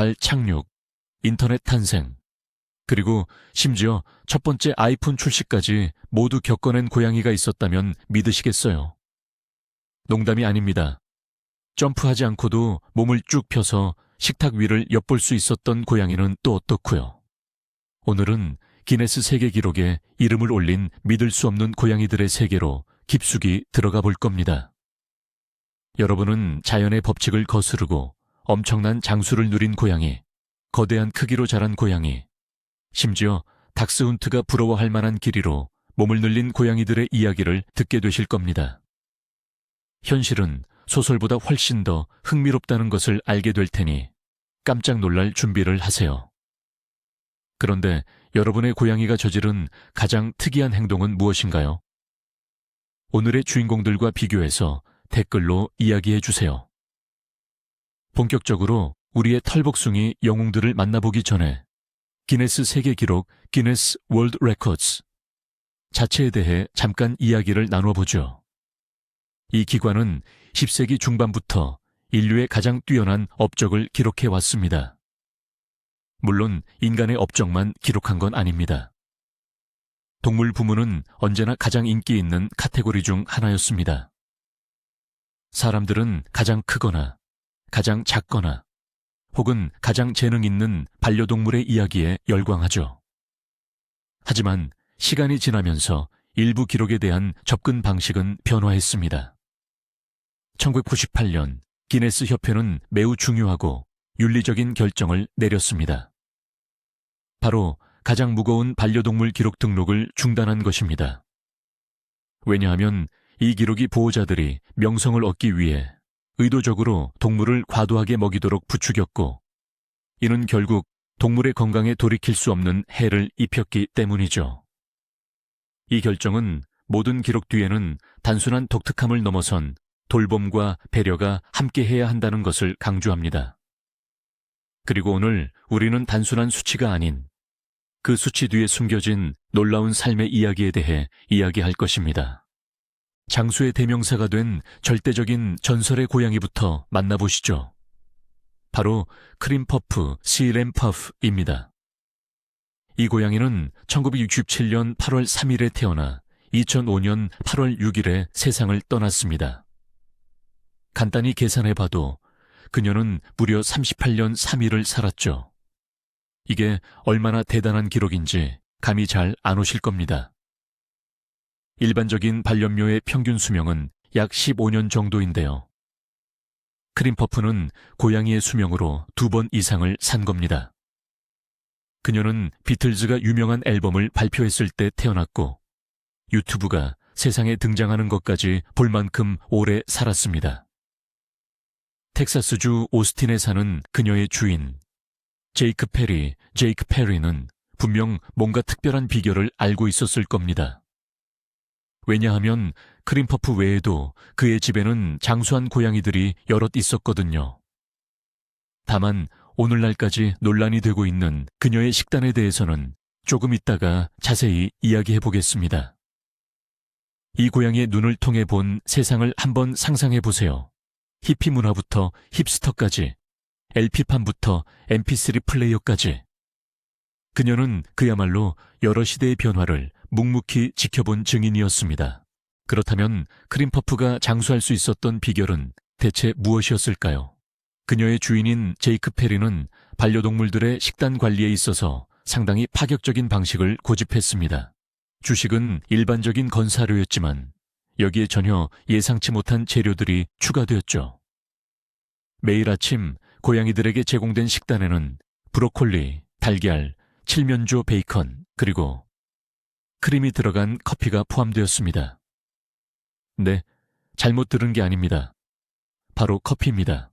달 착륙, 인터넷 탄생, 그리고 심지어 첫 번째 아이폰 출시까지 모두 겪어낸 고양이가 있었다면 믿으시겠어요? 농담이 아닙니다. 점프하지 않고도 몸을 쭉 펴서 식탁 위를 엿볼 수 있었던 고양이는 또 어떻고요? 오늘은 기네스 세계 기록에 이름을 올린 믿을 수 없는 고양이들의 세계로 깊숙이 들어가 볼 겁니다. 여러분은 자연의 법칙을 거스르고 엄청난 장수를 누린 고양이, 거대한 크기로 자란 고양이, 심지어 닥스훈트가 부러워할 만한 길이로 몸을 늘린 고양이들의 이야기를 듣게 되실 겁니다. 현실은 소설보다 훨씬 더 흥미롭다는 것을 알게 될 테니 깜짝 놀랄 준비를 하세요. 그런데 여러분의 고양이가 저지른 가장 특이한 행동은 무엇인가요? 오늘의 주인공들과 비교해서 댓글로 이야기해 주세요. 본격적으로 우리의 털복숭이 영웅들을 만나보기 전에 기네스 세계 기록 기네스 월드 레코드스 자체에 대해 잠깐 이야기를 나눠보죠. 이 기관은 10세기 중반부터 인류의 가장 뛰어난 업적을 기록해 왔습니다. 물론 인간의 업적만 기록한 건 아닙니다. 동물 부문은 언제나 가장 인기 있는 카테고리 중 하나였습니다. 사람들은 가장 크거나 가장 작거나 혹은 가장 재능 있는 반려동물의 이야기에 열광하죠. 하지만 시간이 지나면서 일부 기록에 대한 접근 방식은 변화했습니다. 1998년 기네스 협회는 매우 중요하고 윤리적인 결정을 내렸습니다. 바로 가장 무거운 반려동물 기록 등록을 중단한 것입니다. 왜냐하면 이 기록이 보호자들이 명성을 얻기 위해 의도적으로 동물을 과도하게 먹이도록 부추겼고, 이는 결국 동물의 건강에 돌이킬 수 없는 해를 입혔기 때문이죠. 이 결정은 모든 기록 뒤에는 단순한 독특함을 넘어선 돌봄과 배려가 함께해야 한다는 것을 강조합니다. 그리고 오늘 우리는 단순한 수치가 아닌 그 수치 뒤에 숨겨진 놀라운 삶의 이야기에 대해 이야기할 것입니다. 장수의 대명사가 된 절대적인 전설의 고양이부터 만나보시죠. 바로 크림퍼프 시램퍼프입니다. 이 고양이는 1967년 8월 3일에 태어나 2005년 8월 6일에 세상을 떠났습니다. 간단히 계산해봐도 그녀는 무려 38년 3일을 살았죠. 이게 얼마나 대단한 기록인지 감이 잘 안 오실 겁니다. 일반적인 반려묘의 평균 수명은 약 15년 정도인데요. 크림퍼프는 고양이의 수명으로 2번 이상을 산 겁니다. 그녀는 비틀즈가 유명한 앨범을 발표했을 때 태어났고 유튜브가 세상에 등장하는 것까지 볼 만큼 오래 살았습니다. 텍사스주 오스틴에 사는 그녀의 주인 제이크 페리는 분명 뭔가 특별한 비결을 알고 있었을 겁니다. 왜냐하면 크림퍼프 외에도 그의 집에는 장수한 고양이들이 여럿 있었거든요. 다만 오늘날까지 논란이 되고 있는 그녀의 식단에 대해서는 조금 있다가 자세히 이야기해 보겠습니다. 이 고양이의 눈을 통해 본 세상을 한번 상상해 보세요. 히피 문화부터 힙스터까지, LP판부터 MP3 플레이어까지. 그녀는 그야말로 여러 시대의 변화를 묵묵히 지켜본 증인이었습니다. 그렇다면 크림퍼프가 장수할 수 있었던 비결은 대체 무엇이었을까요? 그녀의 주인인 제이크 페리는 반려동물들의 식단 관리에 있어서 상당히 파격적인 방식을 고집했습니다. 주식은 일반적인 건사료였지만 여기에 전혀 예상치 못한 재료들이 추가되었죠. 매일 아침 고양이들에게 제공된 식단에는 브로콜리, 달걀, 칠면조 베이컨, 그리고 크림이 들어간 커피가 포함되었습니다. 네, 잘못 들은 게 아닙니다. 바로 커피입니다.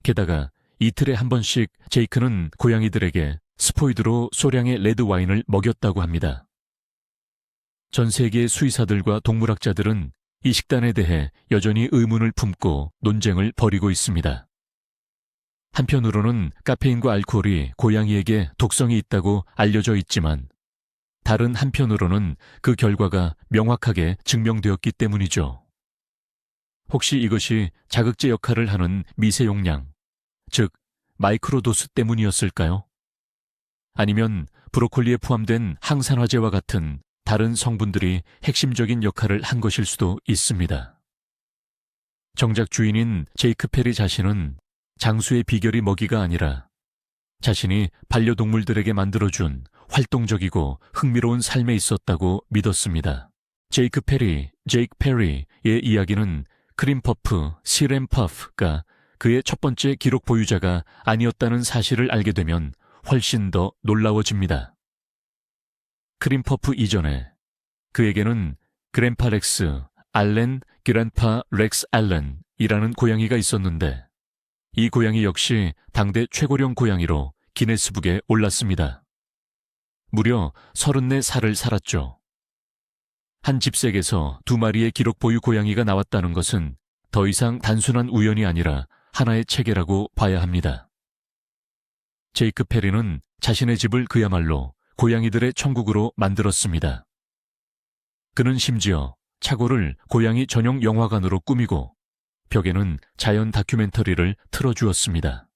게다가 이틀에 한 번씩 제이크는 고양이들에게 스포이드로 소량의 레드 와인을 먹였다고 합니다. 전 세계의 수의사들과 동물학자들은 이 식단에 대해 여전히 의문을 품고 논쟁을 벌이고 있습니다. 한편으로는 카페인과 알코올이 고양이에게 독성이 있다고 알려져 있지만 다른 한편으로는 그 결과가 명확하게 증명되었기 때문이죠. 혹시 이것이 자극제 역할을 하는 미세용량, 즉 마이크로도스 때문이었을까요? 아니면 브로콜리에 포함된 항산화제와 같은 다른 성분들이 핵심적인 역할을 한 것일 수도 있습니다. 정작 주인인 제이크 페리 자신은 장수의 비결이 먹이가 아니라 자신이 반려동물들에게 만들어준 활동적이고 흥미로운 삶에 있었다고 믿었습니다. 제이크 페리의 이야기는 크림퍼프, 시램퍼프가 그의 첫 번째 기록 보유자가 아니었다는 사실을 알게 되면 훨씬 더 놀라워집니다. 크림퍼프 이전에 그에게는 그랜파 렉스, 알렌 그랜파 렉스 알렌이라는 고양이가 있었는데 이 고양이 역시 당대 최고령 고양이로 기네스북에 올랐습니다. 무려 34살을 살았죠. 한 집색에서 2마리의 기록 보유 고양이가 나왔다는 것은 더 이상 단순한 우연이 아니라 하나의 체계라고 봐야 합니다. 제이크 페리는 자신의 집을 그야말로 고양이들의 천국으로 만들었습니다. 그는 심지어 차고를 고양이 전용 영화관으로 꾸미고 벽에는 자연 다큐멘터리를 틀어주었습니다.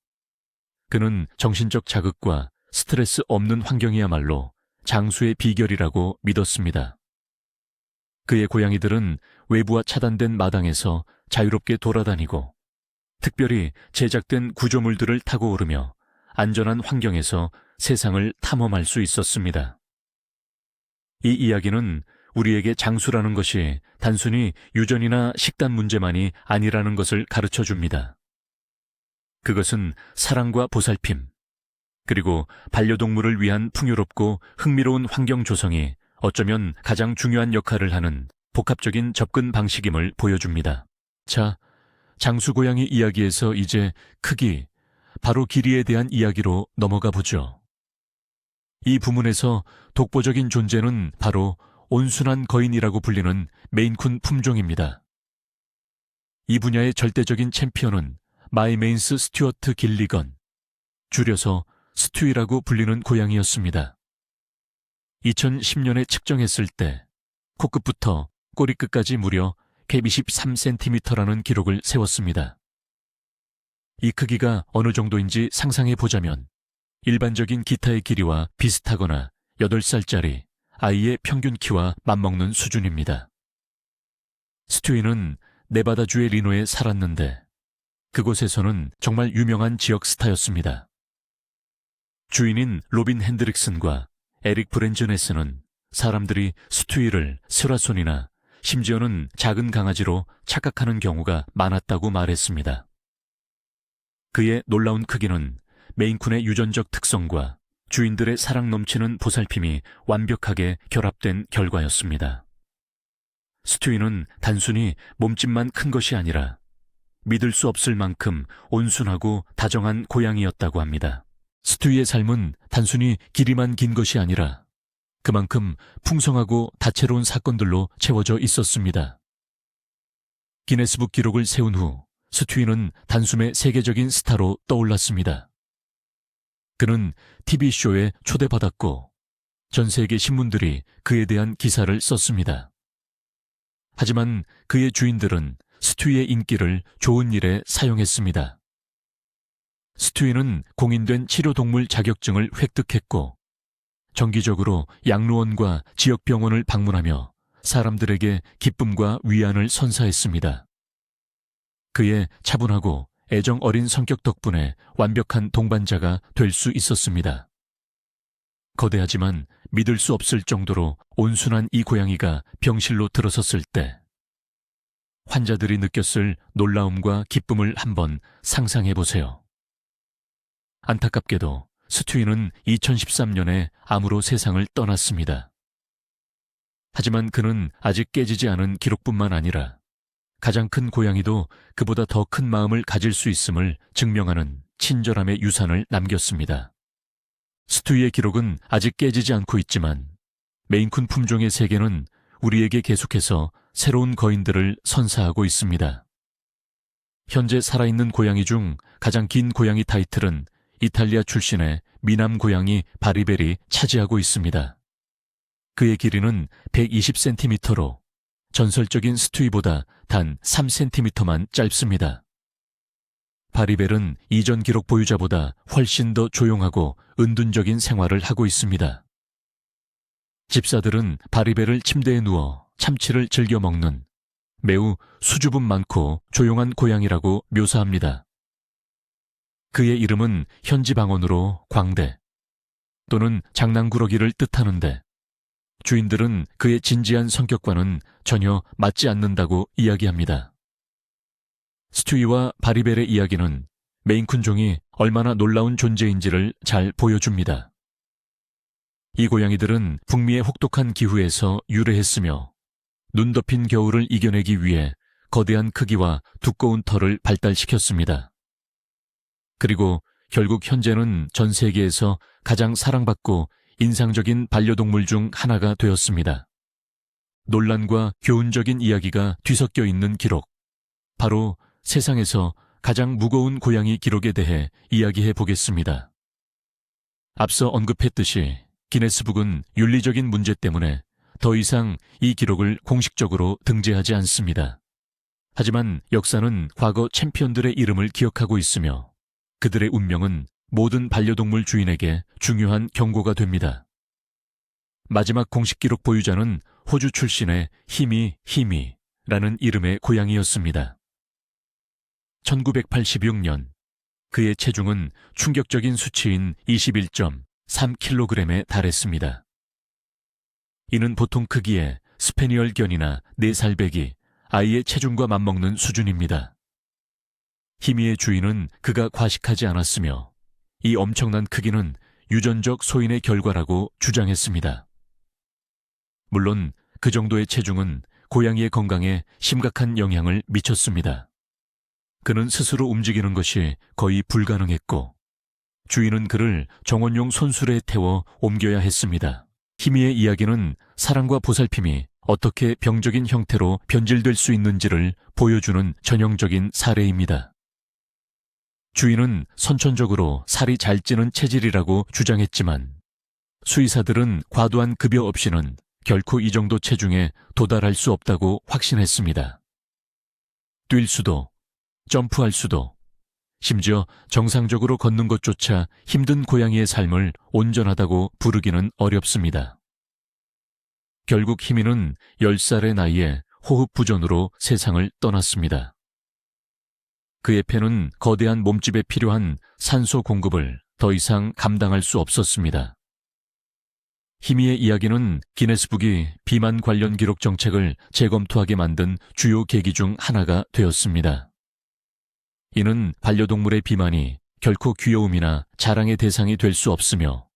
그는 정신적 자극과 스트레스 없는 환경이야말로 장수의 비결이라고 믿었습니다. 그의 고양이들은 외부와 차단된 마당에서 자유롭게 돌아다니고 특별히 제작된 구조물들을 타고 오르며 안전한 환경에서 세상을 탐험할 수 있었습니다. 이 이야기는 우리에게 장수라는 것이 단순히 유전이나 식단 문제만이 아니라는 것을 가르쳐 줍니다. 그것은 사랑과 보살핌, 그리고 반려동물을 위한 풍요롭고 흥미로운 환경 조성이 어쩌면 가장 중요한 역할을 하는 복합적인 접근 방식임을 보여줍니다. 자, 장수고양이 이야기에서 이제 크기, 바로 길이에 대한 이야기로 넘어가 보죠. 이 부문에서 독보적인 존재는 바로 온순한 거인이라고 불리는 메인쿤 품종입니다. 이 분야의 절대적인 챔피언은 마이메인스 스튜어트 길리건, 줄여서 스튜이라고 불리는 고양이였습니다. 2010년에 측정했을 때 코끝부터 꼬리끝까지 무려 123cm라는 기록을 세웠습니다. 이 크기가 어느 정도인지 상상해 보자면 일반적인 기타의 길이와 비슷하거나 8살짜리 아이의 평균 키와 맞먹는 수준입니다. 스튜이는 네바다주의 리노에 살았는데 그곳에서는 정말 유명한 지역 스타였습니다. 주인인 로빈 핸드릭슨과 에릭 브렌즈네스는 사람들이 스튜이를 스라손이나 심지어는 작은 강아지로 착각하는 경우가 많았다고 말했습니다. 그의 놀라운 크기는 메인쿤의 유전적 특성과 주인들의 사랑 넘치는 보살핌이 완벽하게 결합된 결과였습니다. 스튜이는 단순히 몸집만 큰 것이 아니라 믿을 수 없을 만큼 온순하고 다정한 고양이였다고 합니다. 스튜이의 삶은 단순히 길이만 긴 것이 아니라 그만큼 풍성하고 다채로운 사건들로 채워져 있었습니다. 기네스북 기록을 세운 후 스튜이는 단숨에 세계적인 스타로 떠올랐습니다. 그는 TV쇼에 초대받았고 전 세계 신문들이 그에 대한 기사를 썼습니다. 하지만 그의 주인들은 스튜이의 인기를 좋은 일에 사용했습니다. 스튜이는 공인된 치료동물 자격증을 획득했고 정기적으로 양로원과 지역병원을 방문하며 사람들에게 기쁨과 위안을 선사했습니다. 그의 차분하고 애정 어린 성격 덕분에 완벽한 동반자가 될 수 있었습니다. 거대하지만 믿을 수 없을 정도로 온순한 이 고양이가 병실로 들어섰을 때 환자들이 느꼈을 놀라움과 기쁨을 한번 상상해 보세요. 안타깝게도 스튜이는 2013년에 암으로 세상을 떠났습니다. 하지만 그는 아직 깨지지 않은 기록뿐만 아니라 가장 큰 고양이도 그보다 더 큰 마음을 가질 수 있음을 증명하는 친절함의 유산을 남겼습니다. 스튜이의 기록은 아직 깨지지 않고 있지만 메인쿤 품종의 세계는 우리에게 계속해서 새로운 거인들을 선사하고 있습니다. 현재 살아있는 고양이 중 가장 긴 고양이 타이틀은 이탈리아 출신의 미남 고양이 바리벨이 차지하고 있습니다. 그의 길이는 120cm로 전설적인 스튜이보다 단 3cm만 짧습니다. 바리벨은 이전 기록 보유자보다 훨씬 더 조용하고 은둔적인 생활을 하고 있습니다. 집사들은 바리벨을 침대에 누워 참치를 즐겨 먹는 매우 수줍음 많고 조용한 고양이라고 묘사합니다. 그의 이름은 현지 방언으로 광대 또는 장난꾸러기를 뜻하는데 주인들은 그의 진지한 성격과는 전혀 맞지 않는다고 이야기합니다. 스튜이와 바리벨의 이야기는 메인쿤종이 얼마나 놀라운 존재인지를 잘 보여줍니다. 이 고양이들은 북미의 혹독한 기후에서 유래했으며 눈 덮인 겨울을 이겨내기 위해 거대한 크기와 두꺼운 털을 발달시켰습니다. 그리고 결국 현재는 전 세계에서 가장 사랑받고 인상적인 반려동물 중 하나가 되었습니다. 논란과 교훈적인 이야기가 뒤섞여 있는 기록, 바로 세상에서 가장 무거운 고양이 기록에 대해 이야기해 보겠습니다. 앞서 언급했듯이 기네스북은 윤리적인 문제 때문에 더 이상 이 기록을 공식적으로 등재하지 않습니다. 하지만 역사는 과거 챔피언들의 이름을 기억하고 있으며 그들의 운명은 모든 반려동물 주인에게 중요한 경고가 됩니다. 마지막 공식 기록 보유자는 호주 출신의 히미라는 이름의 고양이였습니다. 1986년 그의 체중은 충격적인 수치인 21.3kg에 달했습니다. 이는 보통 크기의 스페니얼견이나 4살배기, 아이의 체중과 맞먹는 수준입니다. 히미의 주인은 그가 과식하지 않았으며 이 엄청난 크기는 유전적 소인의 결과라고 주장했습니다. 물론 그 정도의 체중은 고양이의 건강에 심각한 영향을 미쳤습니다. 그는 스스로 움직이는 것이 거의 불가능했고 주인은 그를 정원용 손수레에 태워 옮겨야 했습니다. 히미의 이야기는 사랑과 보살핌이 어떻게 병적인 형태로 변질될 수 있는지를 보여주는 전형적인 사례입니다. 주인은 선천적으로 살이 잘 찌는 체질이라고 주장했지만 수의사들은 과도한 급여 없이는 결코 이 정도 체중에 도달할 수 없다고 확신했습니다. 뛸 수도, 점프할 수도, 심지어 정상적으로 걷는 것조차 힘든 고양이의 삶을 온전하다고 부르기는 어렵습니다. 결국 히미는 10살의 나이에 호흡부전으로 세상을 떠났습니다. 그의 폐는 거대한 몸집에 필요한 산소 공급을 더 이상 감당할 수 없었습니다. 히미의 이야기는 기네스북이 비만 관련 기록 정책을 재검토하게 만든 주요 계기 중 하나가 되었습니다. 이는 반려동물의 비만이 결코 귀여움이나 자랑의 대상이 될 수 없으며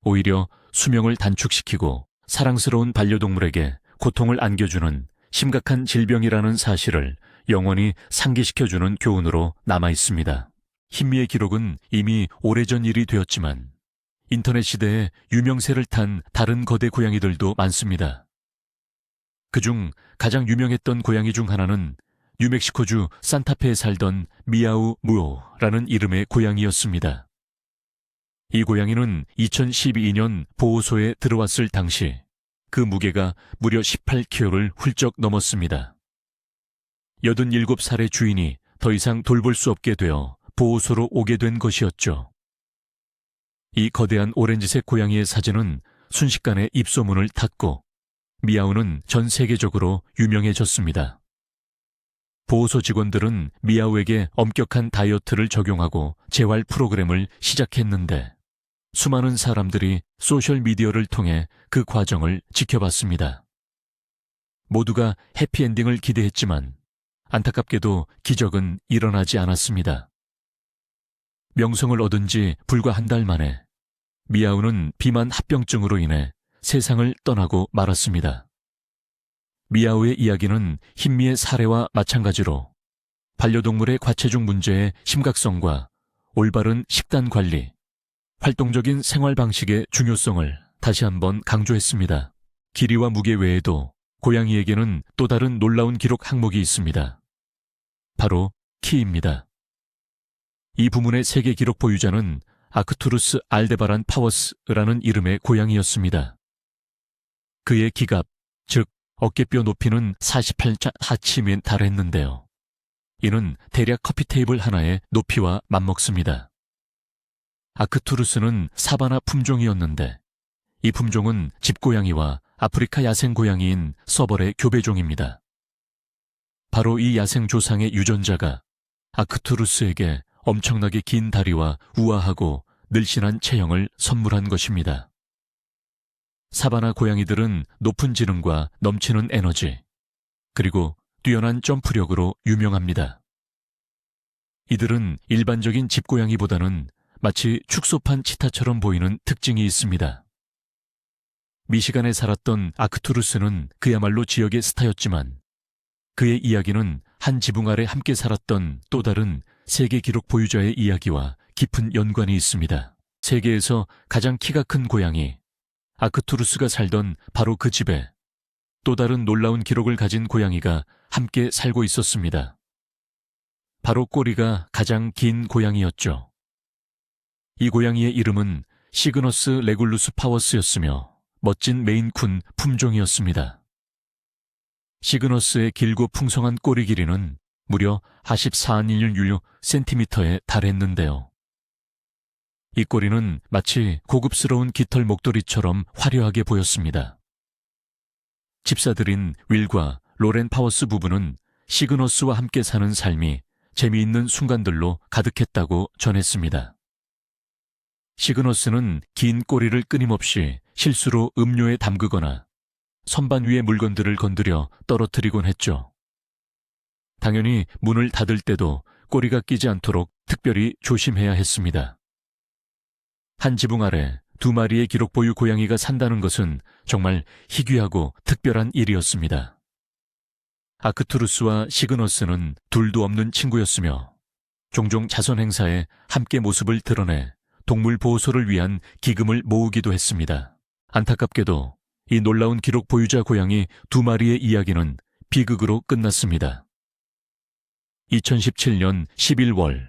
오히려 수명을 단축시키고 사랑스러운 반려동물에게 고통을 안겨주는 심각한 질병이라는 사실을 영원히 상기시켜주는 교훈으로 남아 있습니다. 히미의 기록은 이미 오래전 일이 되었지만 인터넷 시대에 유명세를 탄 다른 거대 고양이들도 많습니다. 그중 가장 유명했던 고양이 중 하나는 뉴멕시코주 산타페에 살던 미야우 무오라는 이름의 고양이였습니다. 이 고양이는 2012년 보호소에 들어왔을 당시 그 무게가 무려 18kg를 훌쩍 넘었습니다. 87살의 주인이 더 이상 돌볼 수 없게 되어 보호소로 오게 된 것이었죠. 이 거대한 오렌지색 고양이의 사진은 순식간에 입소문을 탔고 미야우는 전 세계적으로 유명해졌습니다. 보호소 직원들은 미야우에게 엄격한 다이어트를 적용하고 재활 프로그램을 시작했는데 수많은 사람들이 소셜미디어를 통해 그 과정을 지켜봤습니다. 모두가 해피엔딩을 기대했지만 안타깝게도 기적은 일어나지 않았습니다. 명성을 얻은 지 불과 한 달 만에 미야우는 비만 합병증으로 인해 세상을 떠나고 말았습니다. 미야우의 이야기는 흰미의 사례와 마찬가지로 반려동물의 과체중 문제의 심각성과 올바른 식단 관리, 활동적인 생활 방식의 중요성을 다시 한번 강조했습니다. 길이와 무게 외에도 고양이에게는 또 다른 놀라운 기록 항목이 있습니다. 바로 키입니다. 이 부문의 세계 기록 보유자는 아크투루스 알데바란 파워스라는 이름의 고양이였습니다. 그의 기갑, 즉 어깨뼈 높이는 48.4mm에 달했는데요. 이는 대략 커피 테이블 하나의 높이와 맞먹습니다. 아크투루스는 사바나 품종이었는데 이 품종은 집고양이와 아프리카 야생 고양이인 서벌의 교배종입니다. 바로 이 야생 조상의 유전자가 아크투루스에게 엄청나게 긴 다리와 우아하고 늘씬한 체형을 선물한 것입니다. 사바나 고양이들은 높은 지능과 넘치는 에너지, 그리고 뛰어난 점프력으로 유명합니다. 이들은 일반적인 집고양이보다는 마치 축소판 치타처럼 보이는 특징이 있습니다. 미시간에 살았던 아크투루스는 그야말로 지역의 스타였지만 그의 이야기는 한 지붕 아래 함께 살았던 또 다른 세계 기록 보유자의 이야기와 깊은 연관이 있습니다. 세계에서 가장 키가 큰 고양이, 아크투루스가 살던 바로 그 집에 또 다른 놀라운 기록을 가진 고양이가 함께 살고 있었습니다. 바로 꼬리가 가장 긴 고양이였죠. 이 고양이의 이름은 시그너스 레굴루스 파워스였으며 멋진 메인쿤 품종이었습니다. 시그너스의 길고 풍성한 꼬리 길이는 무려 44.16cm에 달했는데요. 이 꼬리는 마치 고급스러운 깃털 목도리처럼 화려하게 보였습니다. 집사들인 윌과 로렌 파워스 부부는 시그너스와 함께 사는 삶이 재미있는 순간들로 가득했다고 전했습니다. 시그너스는 긴 꼬리를 끊임없이 실수로 음료에 담그거나 선반 위의 물건들을 건드려 떨어뜨리곤 했죠. 당연히 문을 닫을 때도 꼬리가 끼지 않도록 특별히 조심해야 했습니다. 한 지붕 아래 2마리의 기록 보유 고양이가 산다는 것은 정말 희귀하고 특별한 일이었습니다. 아크투루스와 시그너스는 둘도 없는 친구였으며 종종 자선 행사에 함께 모습을 드러내 동물 보호소를 위한 기금을 모으기도 했습니다. 안타깝게도 이 놀라운 기록 보유자 고양이 2마리의 이야기는 비극으로 끝났습니다. 2017년 11월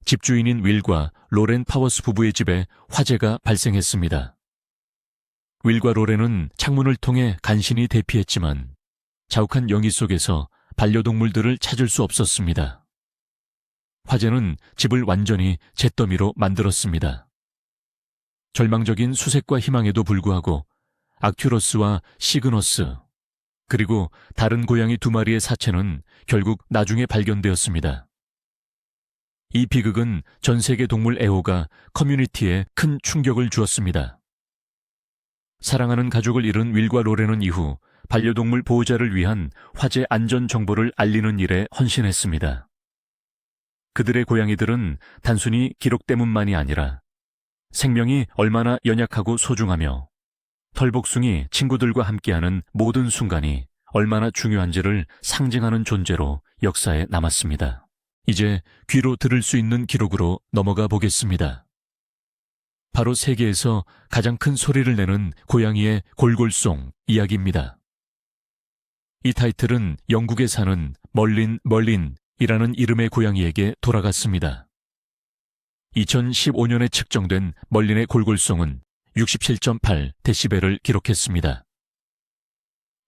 집주인인 윌과 로렌 파워스 부부의 집에 화재가 발생했습니다. 윌과 로렌은 창문을 통해 간신히 대피했지만 자욱한 영희 속에서 반려동물들을 찾을 수 없었습니다. 화재는 집을 완전히 잿더미로 만들었습니다. 절망적인 수색과 희망에도 불구하고 아큐러스와 시그너스, 그리고 다른 고양이 2마리의 사체는 결국 나중에 발견되었습니다. 이 비극은 전 세계 동물 애호가 커뮤니티에 큰 충격을 주었습니다. 사랑하는 가족을 잃은 윌과 로렌은 이후 반려동물 보호자를 위한 화재 안전 정보를 알리는 일에 헌신했습니다. 그들의 고양이들은 단순히 기록 때문만이 아니라 생명이 얼마나 연약하고 소중하며 털복숭이 친구들과 함께하는 모든 순간이 얼마나 중요한지를 상징하는 존재로 역사에 남았습니다. 이제 귀로 들을 수 있는 기록으로 넘어가 보겠습니다. 바로 세계에서 가장 큰 소리를 내는 고양이의 골골송 이야기입니다. 이 타이틀은 영국에 사는 멀린이라는 이름의 고양이에게 돌아갔습니다. 2015년에 측정된 멀린의 골골송은 67.8데시벨을 기록했습니다.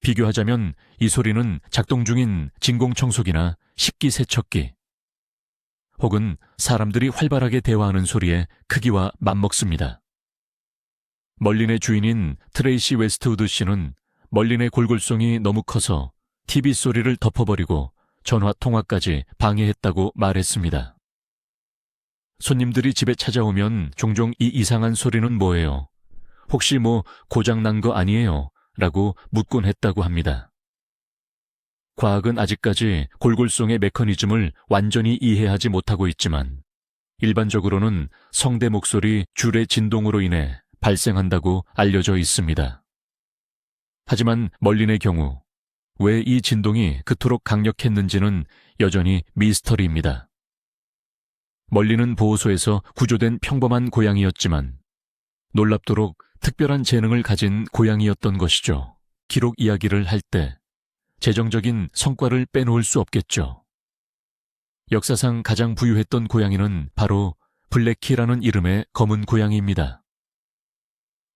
비교하자면 이 소리는 작동 중인 진공청소기나 식기세척기, 혹은 사람들이 활발하게 대화하는 소리의 크기와 맞먹습니다. 멀린의 주인인 트레이시 웨스트우드 씨는 멀린의 골골송이 너무 커서 TV 소리를 덮어버리고 전화 통화까지 방해했다고 말했습니다. 손님들이 집에 찾아오면 종종 이 이상한 소리는 뭐예요? 혹시 고장난 거 아니에요? 라고 묻곤 했다고 합니다. 과학은 아직까지 골골송의 메커니즘을 완전히 이해하지 못하고 있지만 일반적으로는 성대 목소리 줄의 진동으로 인해 발생한다고 알려져 있습니다. 하지만 멀린의 경우 왜 이 진동이 그토록 강력했는지는 여전히 미스터리입니다. 멀린은 보호소에서 구조된 평범한 고양이였지만 놀랍도록 특별한 재능을 가진 고양이였던 것이죠. 기록 이야기를 할 때 재정적인 성과를 빼놓을 수 없겠죠. 역사상 가장 부유했던 고양이는 바로 블랙키라는 이름의 검은 고양이입니다.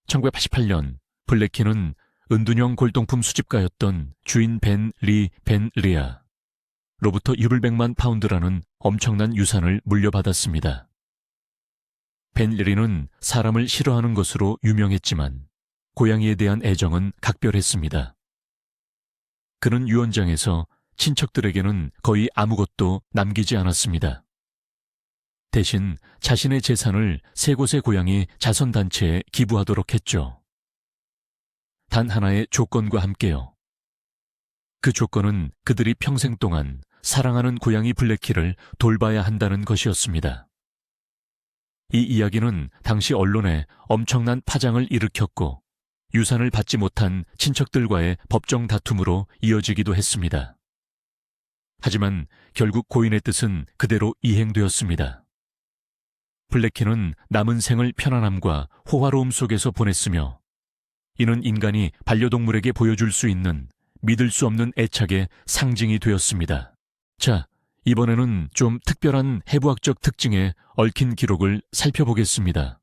1988년 블랙키는 은둔형 골동품 수집가였던 주인 벤 리아, 로부터 600만 파운드라는 엄청난 유산을 물려받았습니다. 벤리는 사람을 싫어하는 것으로 유명했지만 고양이에 대한 애정은 각별했습니다. 그는 유언장에서 친척들에게는 거의 아무것도 남기지 않았습니다. 대신 자신의 재산을 3곳의 고양이 자선단체에 기부하도록 했죠. 단 하나의 조건과 함께요. 그 조건은 그들이 평생 동안 사랑하는 고양이 블랙키를 돌봐야 한다는 것이었습니다. 이 이야기는 당시 언론에 엄청난 파장을 일으켰고 유산을 받지 못한 친척들과의 법정 다툼으로 이어지기도 했습니다. 하지만 결국 고인의 뜻은 그대로 이행되었습니다. 블랙키는 남은 생을 편안함과 호화로움 속에서 보냈으며 이는 인간이 반려동물에게 보여줄 수 있는 믿을 수 없는 애착의 상징이 되었습니다. 자, 이번에는 좀 특별한 해부학적 특징에 얽힌 기록을 살펴보겠습니다.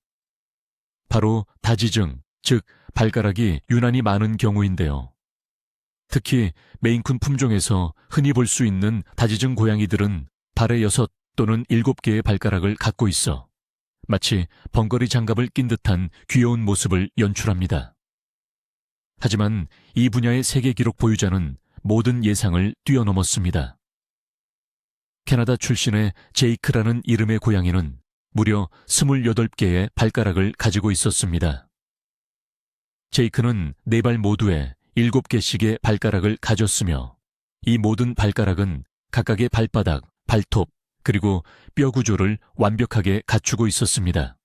바로 다지증, 즉 발가락이 유난히 많은 경우인데요. 특히 메인쿤 품종에서 흔히 볼 수 있는 다지증 고양이들은 발에 6 또는 7개의 발가락을 갖고 있어 마치 벙거리 장갑을 낀 듯한 귀여운 모습을 연출합니다. 하지만 이 분야의 세계 기록 보유자는 모든 예상을 뛰어넘었습니다. 캐나다 출신의 제이크라는 이름의 고양이는 무려 28개의 발가락을 가지고 있었습니다. 제이크는 4발 모두에 7개씩의 발가락을 가졌으며 이 모든 발가락은 각각의 발바닥, 발톱, 그리고 뼈 구조를 완벽하게 갖추고 있었습니다.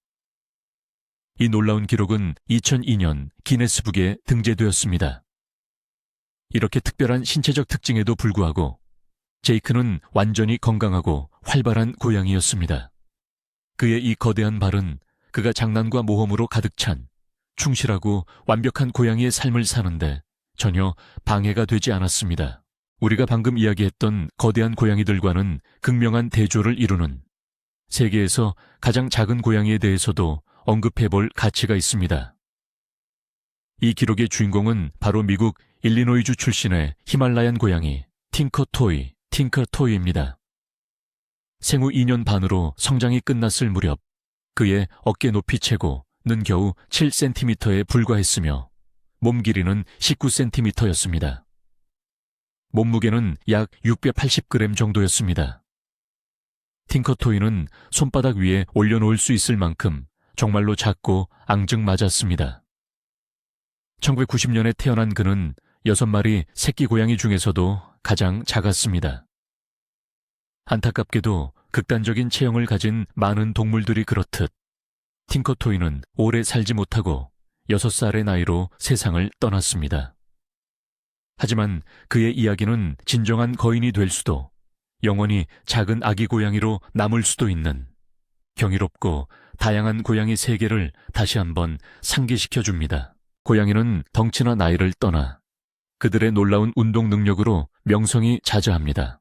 이 놀라운 기록은 2002년 기네스북에 등재되었습니다. 이렇게 특별한 신체적 특징에도 불구하고 제이크는 완전히 건강하고 활발한 고양이였습니다. 그의 이 거대한 발은 그가 장난과 모험으로 가득 찬 충실하고 완벽한 고양이의 삶을 사는데 전혀 방해가 되지 않았습니다. 우리가 방금 이야기했던 거대한 고양이들과는 극명한 대조를 이루는 세계에서 가장 작은 고양이에 대해서도 언급해볼 가치가 있습니다. 이 기록의 주인공은 바로 미국 일리노이주 출신의 히말라얀 고양이 팅커토이입니다. 생후 2년 반으로 성장이 끝났을 무렵 그의 어깨 높이 채고 는 겨우 7cm에 불과했으며 몸 길이는 19cm였습니다. 몸무게는 약 680g 정도였습니다. 팅커토이는 손바닥 위에 올려놓을 수 있을 만큼 정말로 작고 앙증맞았습니다. 1990년에 태어난 그는 6마리 새끼 고양이 중에서도 가장 작았습니다. 안타깝게도 극단적인 체형을 가진 많은 동물들이 그렇듯 팅커토이는 오래 살지 못하고 6살의 나이로 세상을 떠났습니다. 하지만 그의 이야기는 진정한 거인이 될 수도 영원히 작은 아기 고양이로 남을 수도 있는 경이롭고 다양한 고양이 세계를 다시 한번 상기시켜줍니다. 고양이는 덩치나 나이를 떠나 그들의 놀라운 운동 능력으로 명성이 자자합니다.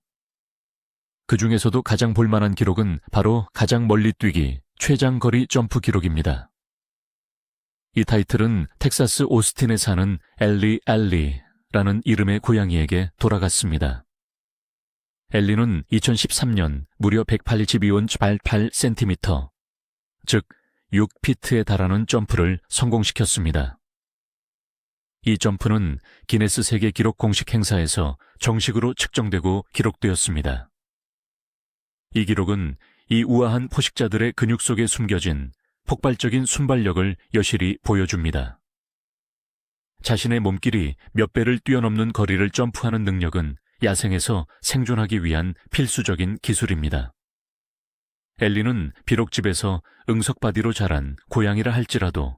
그 중에서도 가장 볼만한 기록은 바로 가장 멀리 뛰기 최장거리 점프 기록입니다. 이 타이틀은 텍사스 오스틴에 사는 엘리라는 이름의 고양이에게 돌아갔습니다. 엘리는 2013년 무려 182온 88cm, 즉 6피트에 달하는 점프를 성공시켰습니다. 이 점프는 기네스 세계 기록 공식 행사에서 정식으로 측정되고 기록되었습니다. 이 기록은 이 우아한 포식자들의 근육 속에 숨겨진 폭발적인 순발력을 여실히 보여줍니다. 자신의 몸길이 몇 배를 뛰어넘는 거리를 점프하는 능력은 야생에서 생존하기 위한 필수적인 기술입니다. 엘리는 비록 집에서 응석바디로 자란 고양이라 할지라도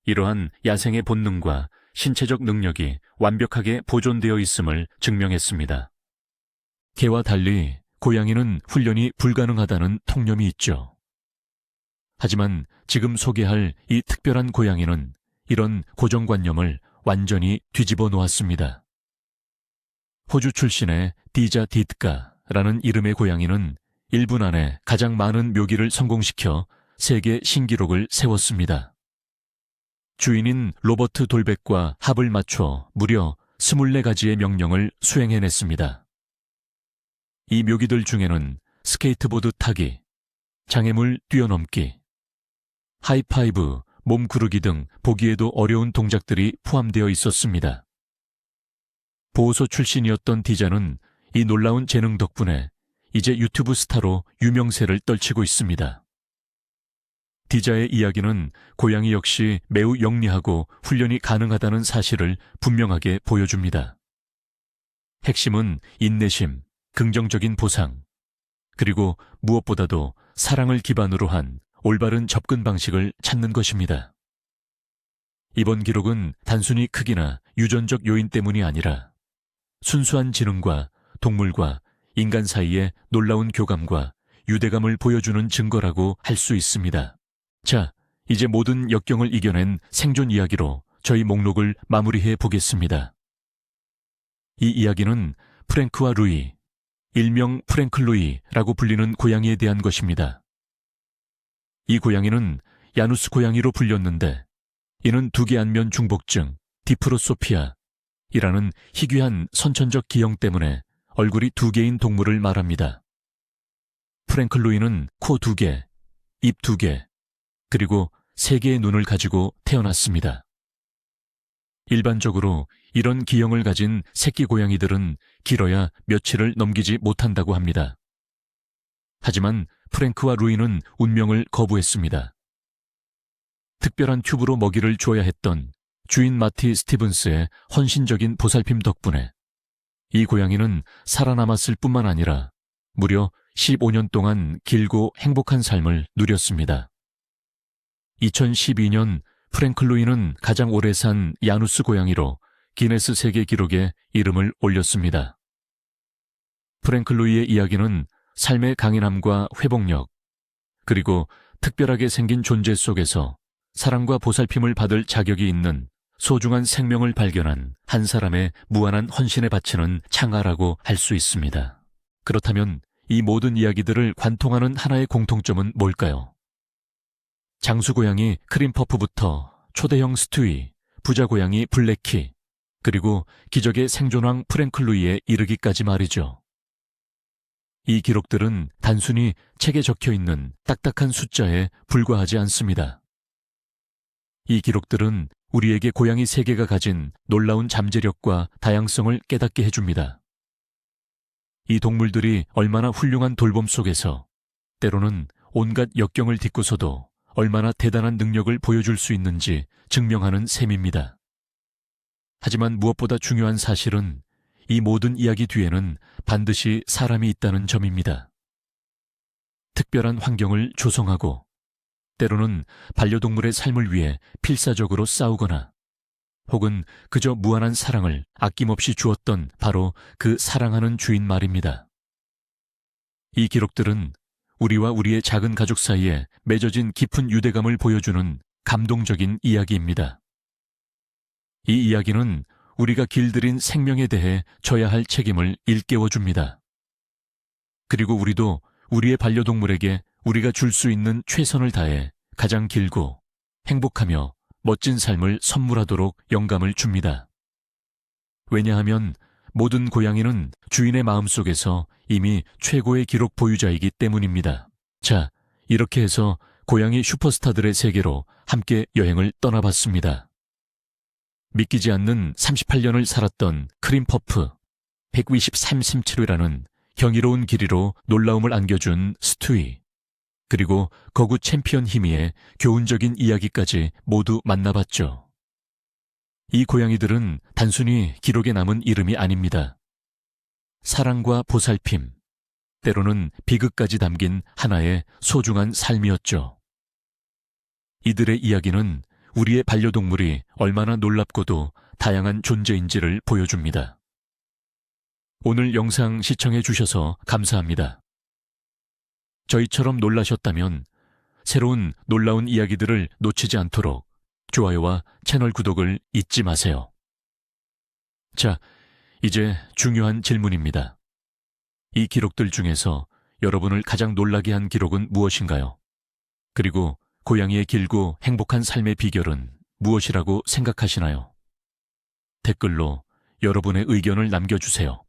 이러한 야생의 본능과 신체적 능력이 완벽하게 보존되어 있음을 증명했습니다. 개와 달리 고양이는 훈련이 불가능하다는 통념이 있죠. 하지만 지금 소개할 이 특별한 고양이는 이런 고정관념을 완전히 뒤집어 놓았습니다. 호주 출신의 디자 디트가라는 이름의 고양이는 1분 안에 가장 많은 묘기를 성공시켜 세계 신기록을 세웠습니다. 주인인 로버트 돌백과 합을 맞춰 무려 24가지의 명령을 수행해냈습니다. 이 묘기들 중에는 스케이트보드 타기, 장애물 뛰어넘기, 하이파이브, 몸 구르기 등 보기에도 어려운 동작들이 포함되어 있었습니다. 보호소 출신이었던 디자는 이 놀라운 재능 덕분에 이제 유튜브 스타로 유명세를 떨치고 있습니다. 디자의 이야기는 고양이 역시 매우 영리하고 훈련이 가능하다는 사실을 분명하게 보여줍니다. 핵심은 인내심, 긍정적인 보상, 그리고 무엇보다도 사랑을 기반으로 한 올바른 접근 방식을 찾는 것입니다. 이번 기록은 단순히 크기나 유전적 요인 때문이 아니라 순수한 지능과 동물과 인간 사이의 놀라운 교감과 유대감을 보여주는 증거라고 할 수 있습니다. 자, 이제 모든 역경을 이겨낸 생존 이야기로 저희 목록을 마무리해 보겠습니다. 이 이야기는 프랭크와 루이, 일명 프랭클루이라고 불리는 고양이에 대한 것입니다. 이 고양이는 야누스 고양이로 불렸는데 이는 두개 안면 중복증, 디프로소피아이라는 희귀한 선천적 기형 때문에 얼굴이 두 개인 동물을 말합니다. 프랭클루이는 코 2개, 입 2개, 그리고 3개의 눈을 가지고 태어났습니다. 일반적으로 이런 기형을 가진 새끼 고양이들은 길어야 며칠을 넘기지 못한다고 합니다. 하지만 프랭크와 루이는 운명을 거부했습니다. 특별한 튜브로 먹이를 줘야 했던 주인 마티 스티븐스의 헌신적인 보살핌 덕분에 이 고양이는 살아남았을 뿐만 아니라 무려 15년 동안 길고 행복한 삶을 누렸습니다. 2012년 프랭클루이는 가장 오래 산 야누스 고양이로 기네스 세계 기록에 이름을 올렸습니다. 프랭클루이의 이야기는 삶의 강인함과 회복력, 그리고 특별하게 생긴 존재 속에서 사랑과 보살핌을 받을 자격이 있는 소중한 생명을 발견한 한 사람의 무한한 헌신에 바치는 창화라고 할 수 있습니다. 그렇다면 이 모든 이야기들을 관통하는 하나의 공통점은 뭘까요? 장수고양이 크림퍼프부터 초대형 스튜이, 부자고양이 블랙키, 그리고 기적의 생존왕 프랭클루이에 이르기까지 말이죠. 이 기록들은 단순히 책에 적혀있는 딱딱한 숫자에 불과하지 않습니다. 이 기록들은 우리에게 고양이 세계가 가진 놀라운 잠재력과 다양성을 깨닫게 해줍니다. 이 동물들이 얼마나 훌륭한 돌봄 속에서 때로는 온갖 역경을 딛고서도 얼마나 대단한 능력을 보여줄 수 있는지 증명하는 셈입니다. 하지만 무엇보다 중요한 사실은 이 모든 이야기 뒤에는 반드시 사람이 있다는 점입니다. 특별한 환경을 조성하고 때로는 반려동물의 삶을 위해 필사적으로 싸우거나 혹은 그저 무한한 사랑을 아낌없이 주었던 바로 그 사랑하는 주인 말입니다. 이 기록들은 우리와 우리의 작은 가족 사이에 맺어진 깊은 유대감을 보여주는 감동적인 이야기입니다. 이 이야기는 우리가 길들인 생명에 대해 져야 할 책임을 일깨워줍니다. 그리고 우리도 우리의 반려동물에게 우리가 줄 수 있는 최선을 다해 가장 길고 행복하며 멋진 삶을 선물하도록 영감을 줍니다. 왜냐하면 모든 고양이는 주인의 마음속에서 이미 최고의 기록 보유자이기 때문입니다. 자, 이렇게 해서 고양이 슈퍼스타들의 세계로 함께 여행을 떠나봤습니다. 믿기지 않는 38년을 살았던 크림퍼프, 123cm라는 경이로운 길이로 놀라움을 안겨준 스튜이, 그리고 거구 챔피언 히미의 교훈적인 이야기까지 모두 만나봤죠. 이 고양이들은 단순히 기록에 남은 이름이 아닙니다. 사랑과 보살핌, 때로는 비극까지 담긴 하나의 소중한 삶이었죠. 이들의 이야기는 우리의 반려동물이 얼마나 놀랍고도 다양한 존재인지를 보여줍니다. 오늘 영상 시청해 주셔서 감사합니다. 저희처럼 놀라셨다면 새로운 놀라운 이야기들을 놓치지 않도록 좋아요와 채널 구독을 잊지 마세요. 자, 이제 중요한 질문입니다. 이 기록들 중에서 여러분을 가장 놀라게 한 기록은 무엇인가요? 그리고 고양이의 길고 행복한 삶의 비결은 무엇이라고 생각하시나요? 댓글로 여러분의 의견을 남겨주세요.